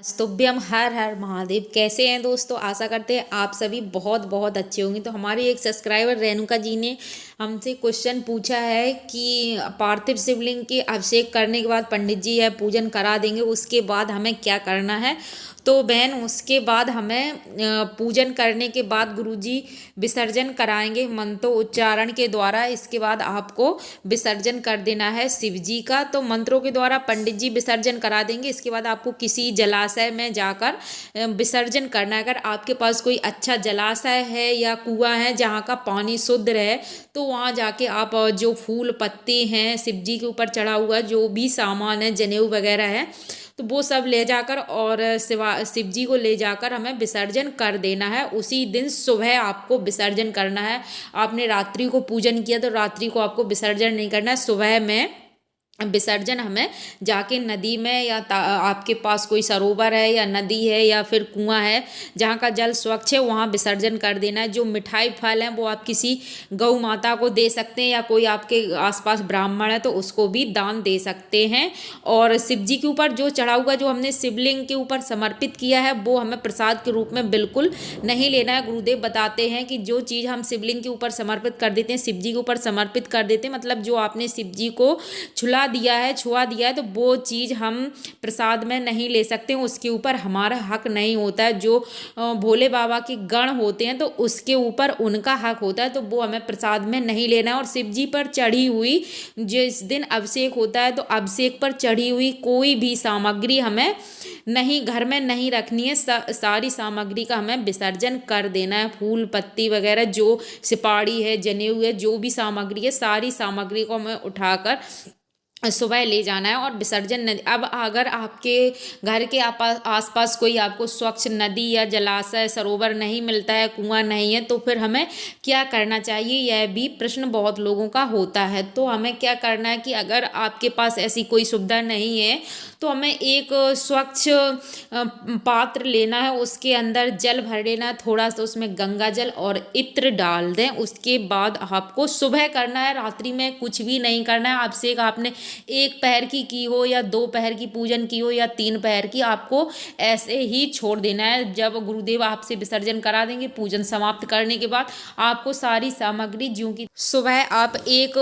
स्तुभ्यम हर हर महादेव। कैसे हैं दोस्तों? आशा करते हैं आप सभी बहुत बहुत अच्छे होंगे। तो हमारी एक सब्सक्राइबर रेणुका जी ने हमसे क्वेश्चन पूछा है कि पार्थिव शिवलिंग के अभिषेक करने के बाद पंडित जी है पूजन करा देंगे, उसके बाद हमें क्या करना है। तो बहन, उसके बाद हमें पूजन करने के बाद गुरुजी विसर्जन कराएंगे मंत्रों उच्चारण के द्वारा। इसके बाद आपको विसर्जन कर देना है शिव जी का। तो मंत्रों के द्वारा पंडित जी विसर्जन करा देंगे। इसके बाद आपको किसी जलाशय में जाकर विसर्जन करना है। अगर आपके पास कोई अच्छा जलाशय है या कुआं है जहाँ का पानी शुद्ध रहे, तो वहाँ जाके आप जो फूल पत्ते हैं, शिव जी के ऊपर चढ़ा हुआ जो भी सामान है, जनेऊ वगैरह है, तो वो सब ले जाकर और शिव जी को ले जाकर हमें विसर्जन कर देना है। उसी दिन सुबह आपको विसर्जन करना है। आपने रात्रि को पूजन किया तो रात्रि को आपको विसर्जन नहीं करना है। सुबह में विसर्जन हमें जाके नदी में या आपके पास कोई सरोवर है या नदी है या फिर कुआं है जहाँ का जल स्वच्छ है, वहाँ विसर्जन कर देना है। जो मिठाई फल हैं वो आप किसी गौ माता को दे सकते हैं या कोई आपके आसपास ब्राह्मण है तो उसको भी दान दे सकते हैं। और शिव जी के ऊपर जो चढ़ा हुआ जो हमने शिवलिंग के ऊपर समर्पित किया है वो हमें प्रसाद के रूप में बिल्कुल नहीं लेना है। गुरुदेव बताते हैं कि जो चीज़ हम शिवलिंग के ऊपर समर्पित कर देते हैं, शिव जी के ऊपर समर्पित कर देते हैं, मतलब जो आपने शिव जी को छुआ दिया है तो वो चीज़ हम प्रसाद में नहीं ले सकते, उसके ऊपर हमारा हक नहीं होता है। जो भोले बाबा के गण होते हैं तो उसके ऊपर उनका हक होता है, तो वो हमें प्रसाद में नहीं लेना है। और शिव जी पर चढ़ी हुई जिस दिन अभिषेक होता है तो अभिषेक पर चढ़ी हुई कोई भी सामग्री हमें नहीं घर में नहीं रखनी है। सारी सामग्री का हमें विसर्जन कर देना है। फूल पत्ती वगैरह जो सिपाड़ी है, जनेऊ है, जो भी सामग्री है, सारी सामग्री को हमें उठाकर सुबह ले जाना है और विसर्जन नदी। अब अगर आपके घर के आसपास कोई आपको स्वच्छ नदी या जलाशय सरोवर नहीं मिलता है, कुआं नहीं है, तो फिर हमें क्या करना चाहिए, यह भी प्रश्न बहुत लोगों का होता है। तो हमें क्या करना है कि अगर आपके पास ऐसी कोई सुविधा नहीं है तो हमें एक स्वच्छ पात्र लेना है, उसके अंदर जल भर लेना है, थोड़ा सा उसमें गंगा जल और इत्र डाल दें। उसके बाद आपको सुबह करना है, रात्रि में कुछ भी नहीं करना है। अभिषेक आपने एक पहर की हो या दो पहर की पूजन की हो या 3 पहर की, आपको ऐसे ही छोड़ देना है। जब गुरुदेव आपसे विसर्जन करा देंगे पूजन समाप्त करने के बाद, आपको सारी सामग्री ज्यों की सुबह आप एक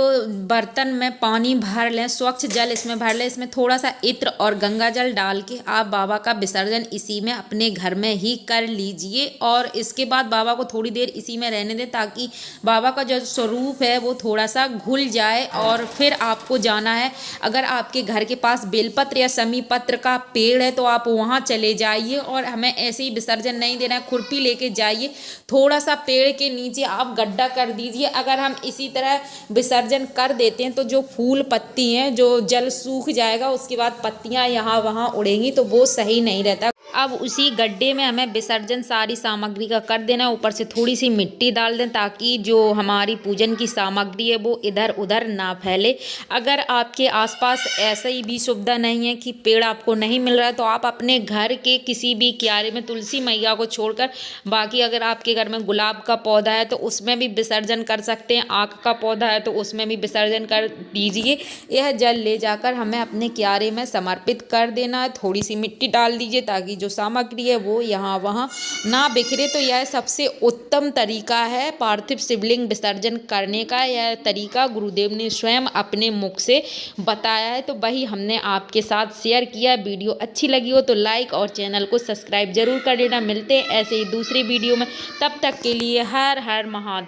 बर्तन में पानी भर लें, स्वच्छ जल इसमें भर लें, इसमें थोड़ा सा इत्र और गंगा जल डाल के आप बाबा का विसर्जन इसी में अपने घर में ही कर लीजिए। और इसके बाद बाबा को थोड़ी देर इसी में रहने दें ताकि बाबा का जो स्वरूप है वो थोड़ा सा घुल जाए। और फिर आपको जाना है, अगर आपके घर के पास बेलपत्र या समी पत्र का पेड़ है तो आप वहाँ चले जाइए और हमें ऐसे ही विसर्जन नहीं देना है। खुरपी लेके जाइए, थोड़ा सा पेड़ के नीचे आप गड्ढा कर दीजिए। अगर हम इसी तरह विसर्जन कर देते हैं तो जो फूल पत्ती हैं, जो जल सूख जाएगा, उसके बाद पत्तियाँ यहाँ वहाँ उड़ेंगी, तो वो सही नहीं रहता। अब उसी गड्ढे में हमें विसर्जन सारी सामग्री का कर देना है। ऊपर से थोड़ी सी मिट्टी डाल दें ताकि जो हमारी पूजन की सामग्री है वो इधर उधर ना फैले। अगर आपके आसपास ऐसा ही भी सुविधा नहीं है कि पेड़ आपको नहीं मिल रहा है, तो आप अपने घर के किसी भी क्यारे में तुलसी मैया को छोड़कर बाकी, अगर आपके घर में गुलाब का पौधा है तो उसमें भी विसर्जन कर सकते हैं, आक का पौधा है तो उसमें भी विसर्जन कर दीजिए। यह जल ले जाकर हमें अपने क्यारे में समर्पित कर देना है। थोड़ी सी मिट्टी डाल दीजिए ताकि जो सामग्री है वो यहाँ वहाँ ना बिखरे। तो यह सबसे उत्तम तरीका है पार्थिव शिवलिंग विसर्जन करने का। यह तरीका गुरुदेव ने स्वयं अपने मुख से बताया है, तो वही हमने आपके साथ शेयर किया। वीडियो अच्छी लगी हो तो लाइक और चैनल को सब्सक्राइब जरूर कर लेना। मिलते हैं ऐसे ही दूसरी वीडियो में, तब तक के लिए हर हर महादेव।